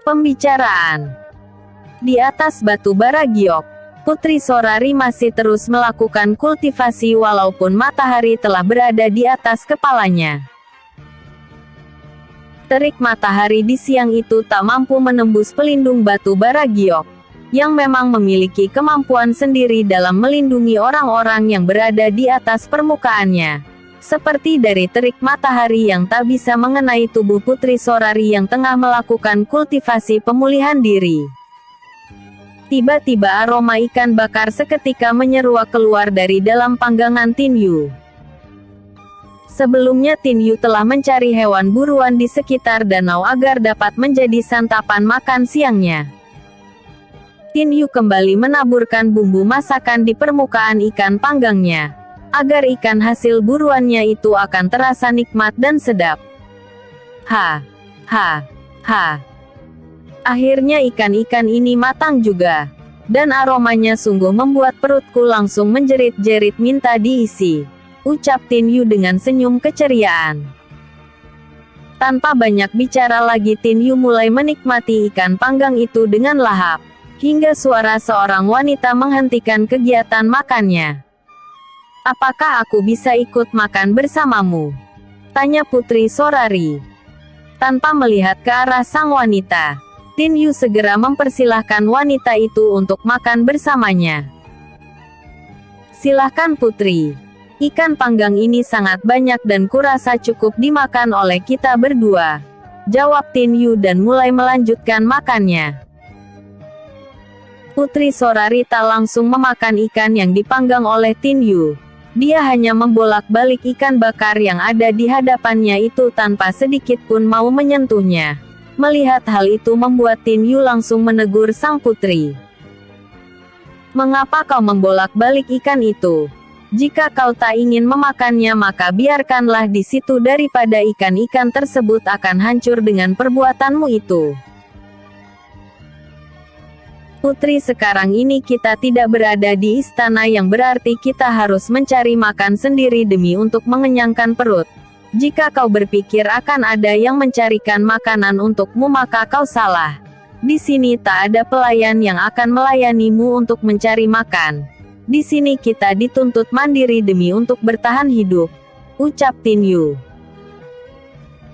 Pembicaraan. Di atas batu bara giok, Putri Sorari masih terus melakukan kultivasi walaupun matahari telah berada di atas kepalanya. Terik matahari di siang itu tak mampu menembus pelindung batu bara giok, yang memang memiliki kemampuan sendiri dalam melindungi orang-orang yang berada di atas permukaannya. Seperti dari terik matahari yang tak bisa mengenai tubuh Putri Sorari yang tengah melakukan kultivasi pemulihan diri. Tiba-tiba aroma ikan bakar seketika menyeruak keluar dari dalam panggangan Tin Yu. Sebelumnya Tin Yu telah mencari hewan buruan di sekitar danau agar dapat menjadi santapan makan siangnya. Tin Yu kembali menaburkan bumbu masakan di permukaan ikan panggangnya, agar ikan hasil buruannya itu akan terasa nikmat dan sedap. Ha, ha, ha. Akhirnya ikan-ikan ini matang juga, dan aromanya sungguh membuat perutku langsung menjerit-jerit minta diisi, ucap Tin Yu dengan senyum keceriaan. Tanpa banyak bicara lagi Tin Yu mulai menikmati ikan panggang itu dengan lahap, hingga suara seorang wanita menghentikan kegiatan makannya. Apakah aku bisa ikut makan bersamamu? Tanya Putri Sorari. Tanpa melihat ke arah sang wanita, Tin Yu segera mempersilahkan wanita itu untuk makan bersamanya. Silahkan Putri. Ikan panggang ini sangat banyak dan kurasa cukup dimakan oleh kita berdua, jawab Tin Yu dan mulai melanjutkan makannya. Putri Sorari tak langsung memakan ikan yang dipanggang oleh Tin Yu. Dia hanya membolak-balik ikan bakar yang ada di hadapannya itu tanpa sedikit pun mau menyentuhnya. Melihat hal itu membuat Tin Yu langsung menegur sang putri. Mengapa kau membolak-balik ikan itu? Jika kau tak ingin memakannya maka biarkanlah di situ daripada ikan-ikan tersebut akan hancur dengan perbuatanmu itu. Putri, sekarang ini kita tidak berada di istana yang berarti kita harus mencari makan sendiri demi untuk mengenyangkan perut. Jika kau berpikir akan ada yang mencarikan makanan untukmu maka kau salah. Di sini tak ada pelayan yang akan melayanimu untuk mencari makan. Di sini kita dituntut mandiri demi untuk bertahan hidup, ucap Tin Yu.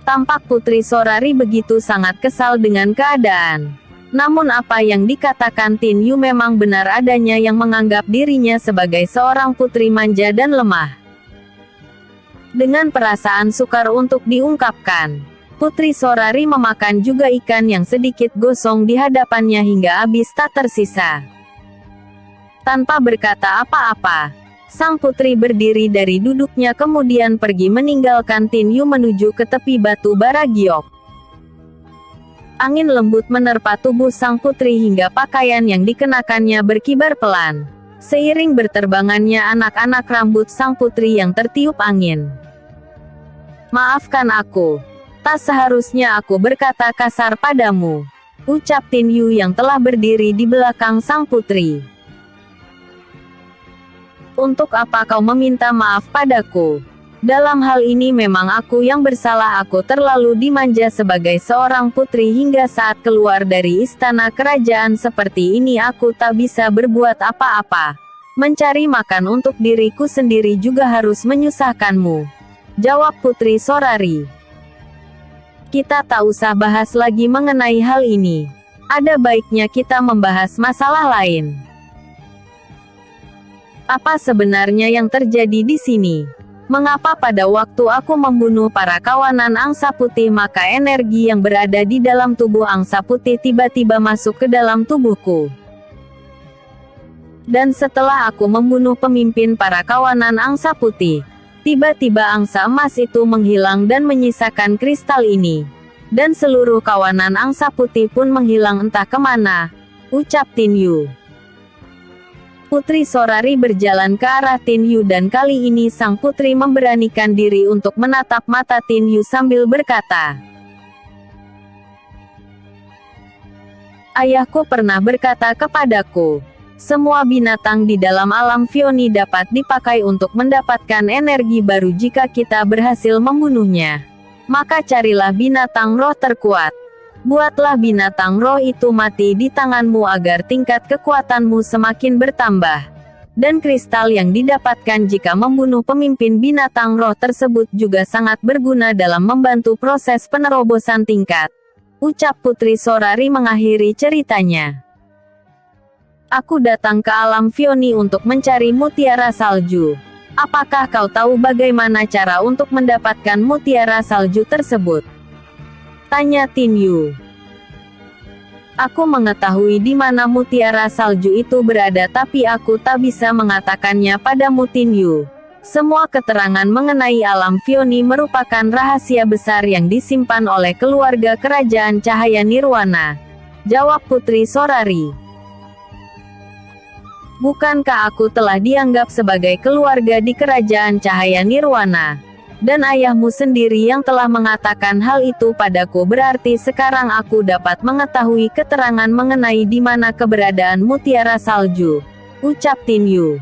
Tampak Putri Sorari begitu sangat kesal dengan keadaan. Namun apa yang dikatakan Tin Yu memang benar adanya yang menganggap dirinya sebagai seorang putri manja dan lemah. Dengan perasaan sukar untuk diungkapkan, Putri Sorari memakan juga ikan yang sedikit gosong di hadapannya hingga habis tak tersisa. Tanpa berkata apa-apa, sang putri berdiri dari duduknya kemudian pergi meninggalkan Tin Yu menuju ke tepi batu bara giok. Angin lembut menerpa tubuh sang putri hingga pakaian yang dikenakannya berkibar pelan. Seiring berterbangannya anak-anak rambut sang putri yang tertiup angin. Maafkan aku. Tak seharusnya aku berkata kasar padamu, ucap Tin Yu yang telah berdiri di belakang sang putri. Untuk apa kau meminta maaf padaku? Dalam hal ini memang aku yang bersalah, aku terlalu dimanja sebagai seorang putri hingga saat keluar dari istana kerajaan seperti ini aku tak bisa berbuat apa-apa. Mencari makan untuk diriku sendiri juga harus menyusahkanmu, jawab Putri Sorari. Kita tak usah bahas lagi mengenai hal ini. Ada baiknya kita membahas masalah lain. Apa sebenarnya yang terjadi di sini? Mengapa pada waktu aku membunuh para kawanan angsa putih maka energi yang berada di dalam tubuh angsa putih tiba-tiba masuk ke dalam tubuhku? Dan setelah aku membunuh pemimpin para kawanan angsa putih, tiba-tiba angsa emas itu menghilang dan menyisakan kristal ini. Dan seluruh kawanan angsa putih pun menghilang entah kemana, ucap Tin Yu. Putri Sorari berjalan ke arah Tin Yu dan kali ini sang putri memberanikan diri untuk menatap mata Tin Yu sambil berkata, Ayahku pernah berkata kepadaku, semua binatang di dalam alam Vioni dapat dipakai untuk mendapatkan energi baru jika kita berhasil membunuhnya. Maka carilah binatang roh terkuat. Buatlah binatang roh itu mati di tanganmu agar tingkat kekuatanmu semakin bertambah. Dan kristal yang didapatkan jika membunuh pemimpin binatang roh tersebut juga sangat berguna dalam membantu proses penerobosan tingkat. Ucap Putri Sorari mengakhiri ceritanya. Aku datang ke alam Vioni untuk mencari mutiara salju. Apakah kau tahu bagaimana cara untuk mendapatkan mutiara salju tersebut? Tanya Tin Yu. Aku mengetahui di mana mutiara salju itu berada, tapi aku tak bisa mengatakannya padamu, Tin Yu. Semua keterangan mengenai alam Vioni merupakan rahasia besar yang disimpan oleh keluarga kerajaan Cahaya Nirwana. Jawab Putri Sorari. Bukankah aku telah dianggap sebagai keluarga di kerajaan Cahaya Nirwana? Dan ayahmu sendiri yang telah mengatakan hal itu padaku, berarti sekarang aku dapat mengetahui keterangan mengenai di mana keberadaan mutiara salju. Ucap Tin Yu.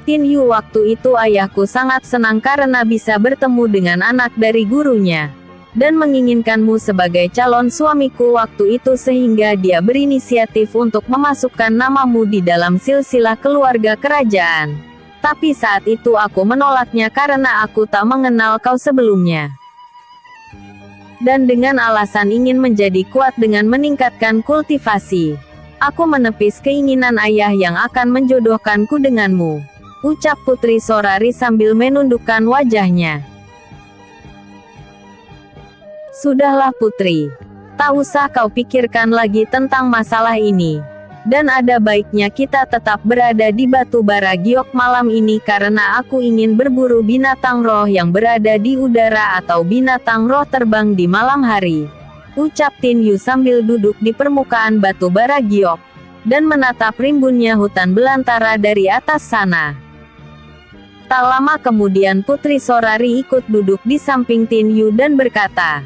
Tin Yu, waktu itu ayahku sangat senang karena bisa bertemu dengan anak dari gurunya. Dan menginginkanmu sebagai calon suamiku waktu itu, sehingga dia berinisiatif untuk memasukkan namamu di dalam silsilah keluarga kerajaan. Tapi saat itu aku menolaknya karena aku tak mengenal kau sebelumnya. Dan dengan alasan ingin menjadi kuat dengan meningkatkan kultivasi, aku menepis keinginan ayah yang akan menjodohkanku denganmu. Ucap Putri Sorari sambil menundukkan wajahnya. Sudahlah Putri, tak usah kau pikirkan lagi tentang masalah ini. Dan ada baiknya kita tetap berada di Batu Bara Giok malam ini karena aku ingin berburu binatang roh yang berada di udara atau binatang roh terbang di malam hari. Ucap Tin Yu sambil duduk di permukaan Batu Bara Giok dan menatap rimbunnya hutan belantara dari atas sana. Tak lama kemudian Putri Sorari ikut duduk di samping Tin Yu dan berkata,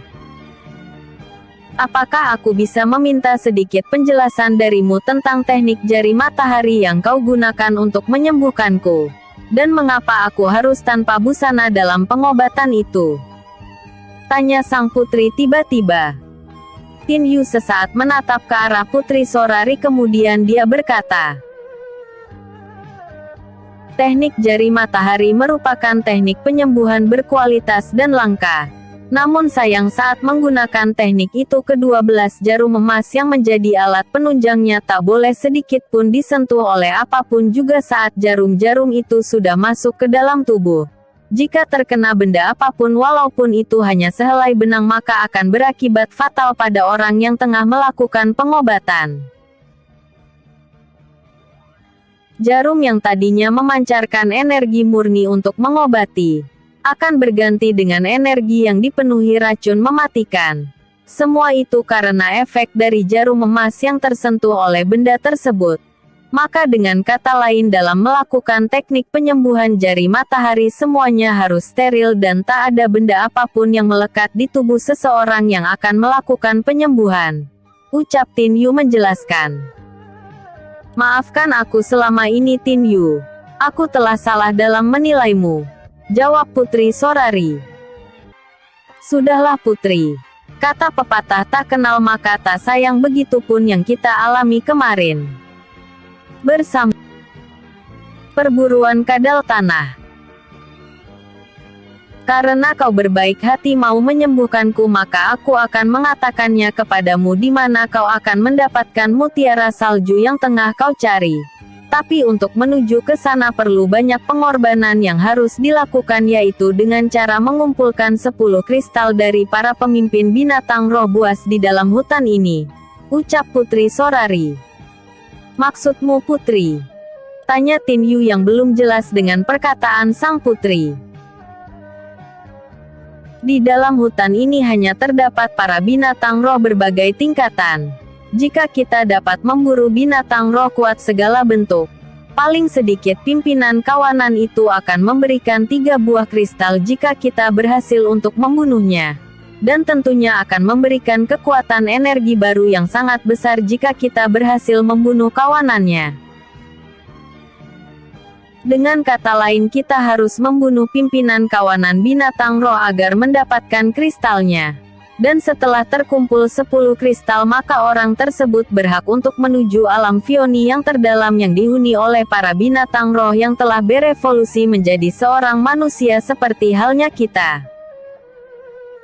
apakah aku bisa meminta sedikit penjelasan darimu tentang teknik jari matahari yang kau gunakan untuk menyembuhkanku? Dan mengapa aku harus tanpa busana dalam pengobatan itu? Tanya sang putri tiba-tiba. Tin Yu sesaat menatap ke arah Putri Sorari, kemudian dia berkata, teknik jari matahari merupakan teknik penyembuhan berkualitas dan langka. Namun sayang saat menggunakan teknik itu ke-12 jarum emas yang menjadi alat penunjangnya tak boleh sedikit pun disentuh oleh apapun juga saat jarum-jarum itu sudah masuk ke dalam tubuh. Jika terkena benda apapun walaupun itu hanya sehelai benang maka akan berakibat fatal pada orang yang tengah melakukan pengobatan. Jarum yang tadinya memancarkan energi murni untuk mengobati akan berganti dengan energi yang dipenuhi racun mematikan. Semua itu karena efek dari jarum emas yang tersentuh oleh benda tersebut. Maka dengan kata lain, dalam melakukan teknik penyembuhan jari matahari semuanya harus steril dan tak ada benda apapun yang melekat di tubuh seseorang yang akan melakukan penyembuhan. Ucap Tin Yu menjelaskan. Maafkan aku selama ini Tin Yu. Aku telah salah dalam menilaimu. Jawab Putri Sorari. Sudahlah Putri. Kata pepatah tak kenal maka tak sayang, begitupun yang kita alami kemarin. Bersama perburuan kadal tanah. Karena kau berbaik hati mau menyembuhkanku maka aku akan mengatakannya kepadamu di mana kau akan mendapatkan mutiara salju yang tengah kau cari. Tapi untuk menuju ke sana perlu banyak pengorbanan yang harus dilakukan, yaitu dengan cara mengumpulkan 10 kristal dari para pemimpin binatang roh buas di dalam hutan ini. Ucap Putri Sorari. Maksudmu Putri? Tanya Tin Yu yang belum jelas dengan perkataan sang putri. Di dalam hutan ini hanya terdapat para binatang roh berbagai tingkatan. Jika kita dapat memburu binatang roh kuat segala bentuk, paling sedikit pimpinan kawanan itu akan memberikan 3 buah kristal jika kita berhasil untuk membunuhnya. Dan tentunya akan memberikan kekuatan energi baru yang sangat besar jika kita berhasil membunuh kawanannya. Dengan kata lain, kita harus membunuh pimpinan kawanan binatang roh agar mendapatkan kristalnya. Dan setelah terkumpul 10 kristal maka orang tersebut berhak untuk menuju alam Vioni yang terdalam yang dihuni oleh para binatang roh yang telah berevolusi menjadi seorang manusia seperti halnya kita.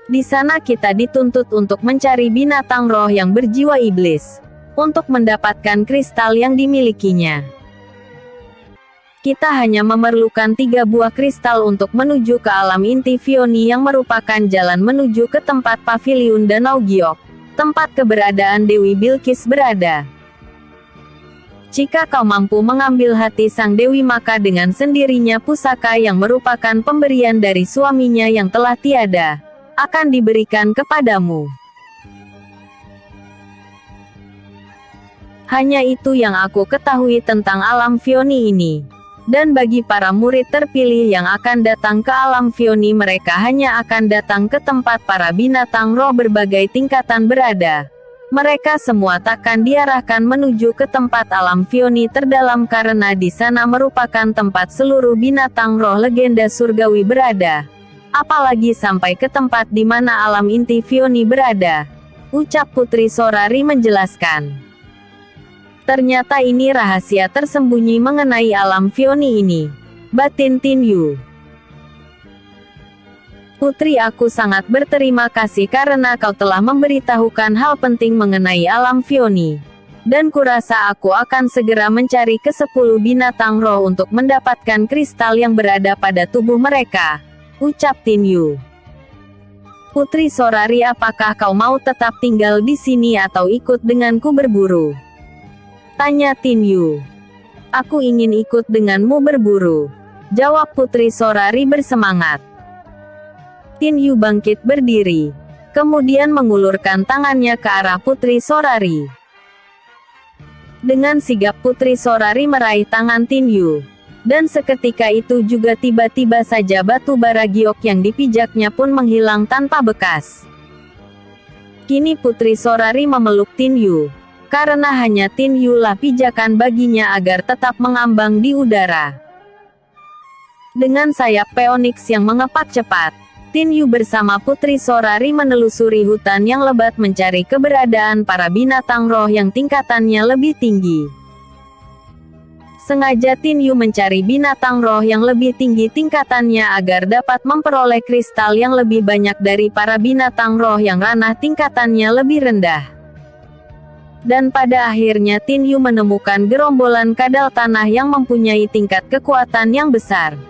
Di sana kita dituntut untuk mencari binatang roh yang berjiwa iblis, untuk mendapatkan kristal yang dimilikinya. Kita hanya memerlukan 3 buah kristal untuk menuju ke alam inti Vioni yang merupakan jalan menuju ke tempat paviliun Danau Giok, tempat keberadaan Dewi Bilqis berada. Jika kau mampu mengambil hati sang dewi maka dengan sendirinya pusaka yang merupakan pemberian dari suaminya yang telah tiada, akan diberikan kepadamu. Hanya itu yang aku ketahui tentang alam Vioni ini. Dan bagi para murid terpilih yang akan datang ke alam Vioni mereka hanya akan datang ke tempat para binatang roh berbagai tingkatan berada. Mereka semua takkan diarahkan menuju ke tempat alam Vioni terdalam karena di sana merupakan tempat seluruh binatang roh legenda surgawi berada. Apalagi sampai ke tempat di mana alam inti Vioni berada, ucap Putri Sorari menjelaskan. Ternyata ini rahasia tersembunyi mengenai alam Vioni ini, batin Tin Yu. Putri, aku sangat berterima kasih karena kau telah memberitahukan hal penting mengenai alam Vioni. Dan kurasa aku akan segera mencari ke-10 binatang roh untuk mendapatkan kristal yang berada pada tubuh mereka, ucap Tin Yu. Putri Sorari, apakah kau mau tetap tinggal di sini atau ikut denganku berburu? Tanya Tin Yu. Aku ingin ikut denganmu berburu, jawab Putri Sorari bersemangat. Tin Yu bangkit berdiri, kemudian mengulurkan tangannya ke arah Putri Sorari. Dengan sigap Putri Sorari meraih tangan Tin Yu. Dan seketika itu juga tiba-tiba saja batu bara giok yang dipijaknya pun menghilang tanpa bekas. Kini Putri Sorari memeluk Tin Yu. Karena hanya Tin Yu lah pijakan baginya agar tetap mengambang di udara. Dengan sayap Phoenix yang mengepak cepat, Tin Yu bersama Putri Sorari menelusuri hutan yang lebat mencari keberadaan para binatang roh yang tingkatannya lebih tinggi. Sengaja Tin Yu mencari binatang roh yang lebih tinggi tingkatannya agar dapat memperoleh kristal yang lebih banyak dari para binatang roh yang ranah tingkatannya lebih rendah. Dan pada akhirnya Tin Yu menemukan gerombolan kadal tanah yang mempunyai tingkat kekuatan yang besar.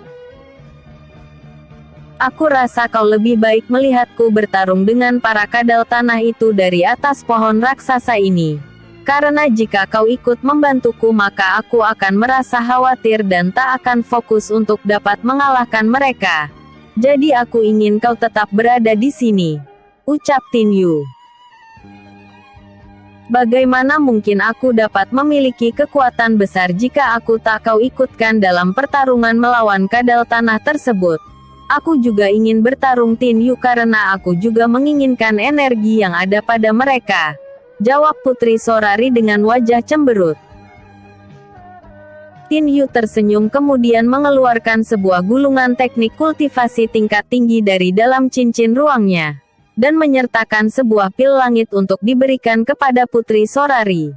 Aku rasa kau lebih baik melihatku bertarung dengan para kadal tanah itu dari atas pohon raksasa ini. Karena jika kau ikut membantuku maka aku akan merasa khawatir dan tak akan fokus untuk dapat mengalahkan mereka. Jadi aku ingin kau tetap berada di sini, ucap Tin Yu. Bagaimana mungkin aku dapat memiliki kekuatan besar jika aku tak kau ikutkan dalam pertarungan melawan kadal tanah tersebut? Aku juga ingin bertarung Tin Yu karena aku juga menginginkan energi yang ada pada mereka, jawab Putri Sorari dengan wajah cemberut. Tin Yu tersenyum kemudian mengeluarkan sebuah gulungan teknik kultivasi tingkat tinggi dari dalam cincin ruangnya. Dan menyertakan sebuah pil langit untuk diberikan kepada Putri Sorari.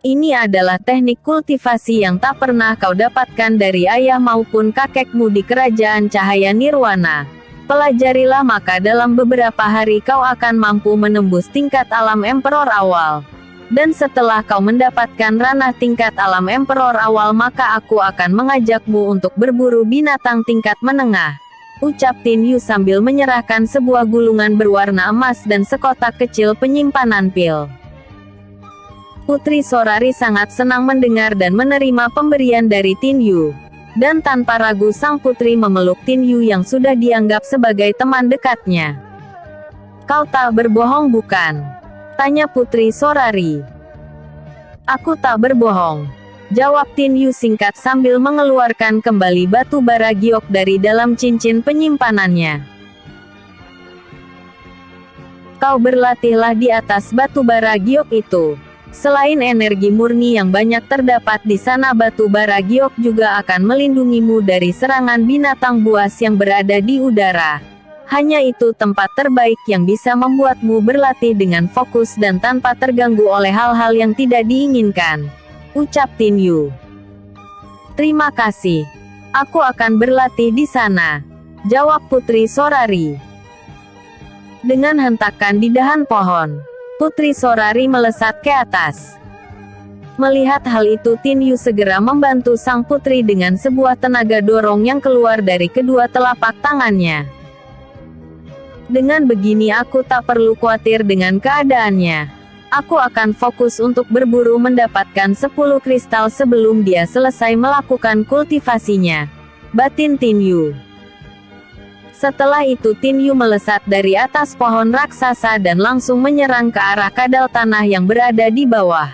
Ini adalah teknik kultivasi yang tak pernah kau dapatkan dari ayah maupun kakekmu di kerajaan cahaya nirwana. Pelajarilah maka dalam beberapa hari kau akan mampu menembus tingkat alam Emperor awal. Dan setelah kau mendapatkan ranah tingkat alam Emperor awal maka aku akan mengajakmu untuk berburu binatang tingkat menengah. Ucap Tin Yu sambil menyerahkan sebuah gulungan berwarna emas dan sekotak kecil penyimpanan pil. Putri Sorari sangat senang mendengar dan menerima pemberian dari Tin Yu. Dan tanpa ragu sang putri memeluk Tin Yu yang sudah dianggap sebagai teman dekatnya. Kau tak berbohong bukan? Tanya Putri Sorari. Aku tak berbohong, jawab Tin Yu singkat sambil mengeluarkan kembali batu bara giok dari dalam cincin penyimpanannya. Kau berlatihlah di atas batu bara giok itu. Selain energi murni yang banyak terdapat di sana, batu bara giok juga akan melindungimu dari serangan binatang buas yang berada di udara. Hanya itu tempat terbaik yang bisa membuatmu berlatih dengan fokus dan tanpa terganggu oleh hal-hal yang tidak diinginkan. Ucap Tin Yu. Terima kasih. Aku akan berlatih di sana. Jawab Putri Sorari. Dengan hentakan di dahan pohon, Putri Sorari melesat ke atas. Melihat hal itu, Tin Yu segera membantu sang putri dengan sebuah tenaga dorong yang keluar dari kedua telapak tangannya. Dengan begini aku tak perlu khawatir dengan keadaannya. Aku akan fokus untuk berburu mendapatkan 10 kristal sebelum dia selesai melakukan kultivasinya. Batin Tin Yu. Setelah itu Tin Yu melesat dari atas pohon raksasa dan langsung menyerang ke arah kadal tanah yang berada di bawah.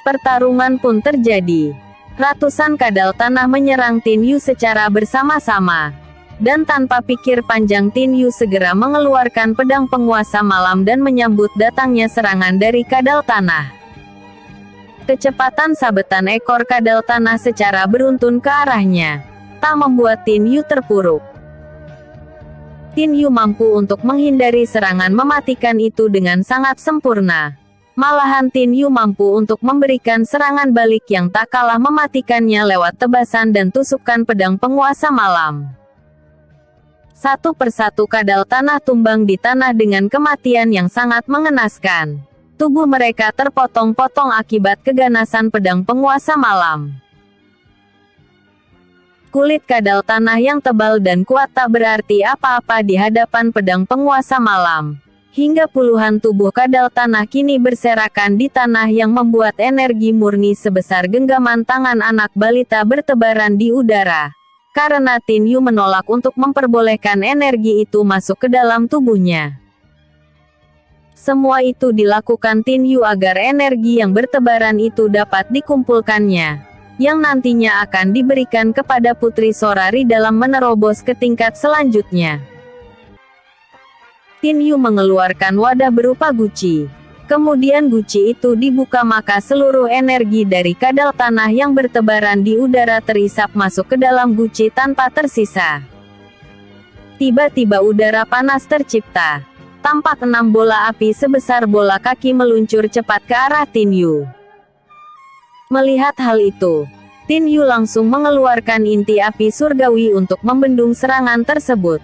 Pertarungan pun terjadi. Ratusan kadal tanah menyerang Tin Yu secara bersama-sama. Dan tanpa pikir panjang Tin Yu segera mengeluarkan pedang penguasa malam dan menyambut datangnya serangan dari kadal tanah. Kecepatan sabetan ekor kadal tanah secara beruntun ke arahnya tak membuat Tin Yu terpuruk. Tin Yu mampu untuk menghindari serangan mematikan itu dengan sangat sempurna. Malahan Tin Yu mampu untuk memberikan serangan balik yang tak kalah mematikannya lewat tebasan dan tusukan pedang penguasa malam. Satu persatu kadal tanah tumbang di tanah dengan kematian yang sangat mengenaskan. Tubuh mereka terpotong-potong akibat keganasan pedang penguasa malam. Kulit kadal tanah yang tebal dan kuat tak berarti apa-apa di hadapan pedang penguasa malam. Hingga puluhan tubuh kadal tanah kini berserakan di tanah yang membuat energi murni sebesar genggaman tangan anak balita bertebaran di udara. Karena Tin Yu menolak untuk memperbolehkan energi itu masuk ke dalam tubuhnya. Semua itu dilakukan Tin Yu agar energi yang bertebaran itu dapat dikumpulkannya, yang nantinya akan diberikan kepada Putri Sorari dalam menerobos ke tingkat selanjutnya. Tin Yu mengeluarkan wadah berupa guci. Kemudian guci itu dibuka maka seluruh energi dari kadal tanah yang bertebaran di udara terisap masuk ke dalam guci tanpa tersisa. Tiba-tiba udara panas tercipta. Tampak 6 bola api sebesar bola kaki meluncur cepat ke arah Tin Yu. Melihat hal itu, Tin Yu langsung mengeluarkan inti api surgawi untuk membendung serangan tersebut.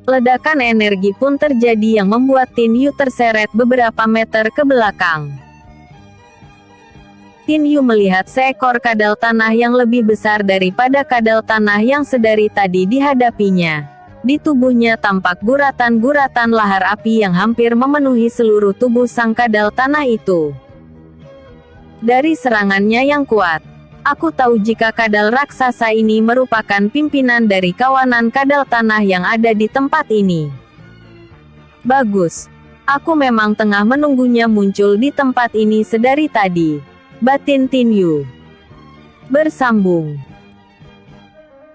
Ledakan energi pun terjadi yang membuat Tin Yu terseret beberapa meter ke belakang. Tin Yu melihat seekor kadal tanah yang lebih besar daripada kadal tanah yang sedari tadi dihadapinya. Di tubuhnya tampak guratan-guratan lahar api yang hampir memenuhi seluruh tubuh sang kadal tanah itu. Dari serangannya yang kuat, aku tahu jika kadal raksasa ini merupakan pimpinan dari kawanan kadal tanah yang ada di tempat ini. Bagus. Aku memang tengah menunggunya muncul di tempat ini sedari tadi. Batin Tin Yu. Bersambung.